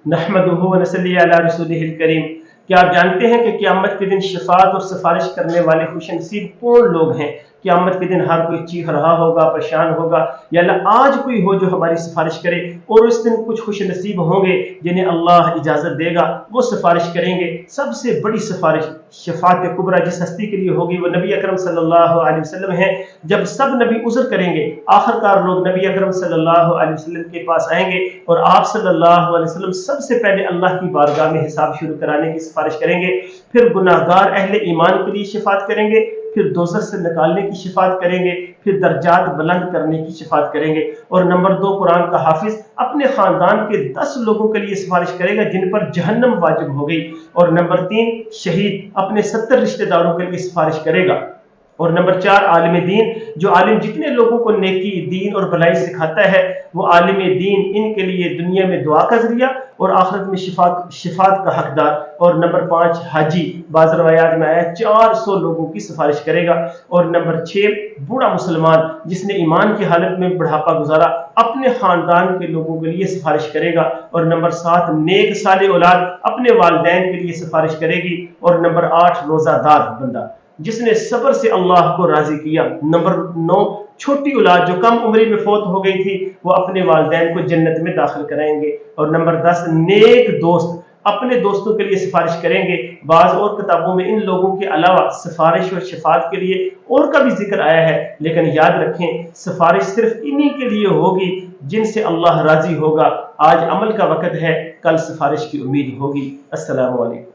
नहमदुहु व नसल्ली अला रसूलिहिल करीम। क्या आप जानते हैं कि क़यामत के दिन शफाअत और सिफारिश करने वाले खुशनसीब कौन लोग हैं? क़यामत के दिन हर कोई चीख रहा होगा, परेशान होगा, या अल्लाह आज कोई हो जो हमारी सिफारिश करे। और उस दिन कुछ खुश नसीब होंगे जिन्हें अल्लाह इजाज़त देगा, वो सिफारिश करेंगे। सबसे बड़ी सिफारिश शफाअत कुबरा जिस हस्ती के लिए होगी वो नबी अकरम सल्लल्लाहु अलैहि वसल्लम है। जब सब नबी उज़्र करेंगे, आखिरकार लोग नबी अकरम सल्लल्लाहु अलैहि वसल्लम के पास आएंगे और आप सल्लल्लाहु अलैहि वसल्लम सबसे पहले अल्लाह की बारगाह में हिसाब शुरू कराने की सिफारिश करेंगे। फिर गुनाहगार अहले ईमान के लिए शफाअत करेंगे, फिर दोज़ख से निकालने की शफाअत करेंगे, फिर दर्जात बुलंद करने की शफाअत करेंगे। और नंबर 2, कुरान का हाफिज अपने खानदान के 10 लोगों के लिए सिफारिश करेगा जिन पर जहन्नम वाजिब हो गई। और नंबर 3, शहीद अपने 70 रिश्तेदारों के लिए सिफारिश करेगा। और नंबर 4, आलिम दीन, जो आलिम जितने लोगों को नेकी, दीन और भलाई सिखाता है वो आलिम दीन इनके लिए दुनिया में दुआ का जरिया और आखिरत में शिफात का हकदार। और नंबर 5, हाजी, बाज़ रवायात में आया 400 लोगों की सिफारिश करेगा। और नंबर 6, बूढ़ा मुसलमान जिसने ईमान की हालत में बुढ़ापा गुजारा अपने खानदान के लोगों के लिए सिफारिश करेगा। और नंबर 7, नेक साले औलाद अपने वालिदैन के लिए सिफारिश करेगी। और नंबर 8, रोजादार बंदा जिसने सब्र से अल्लाह को राजी किया। नंबर 9, छोटी औलाद जो कम उम्र में फौत हो गई थी वो अपने वालिदैन को जन्नत में दाखिल कराएंगे। और नंबर 10, नेक दोस्त अपने दोस्तों के लिए सिफारिश करेंगे। बाज़ और किताबों में इन लोगों के अलावा सिफारिश और शफाअत के लिए और का भी जिक्र आया है, लेकिन याद रखें सिफारिश सिर्फ इन्हीं के लिए होगी जिनसे अल्लाह राजी होगा। आज अमल का वक़्त है, कल सिफारिश की उम्मीद होगी। अस्सलामु अलैकुम।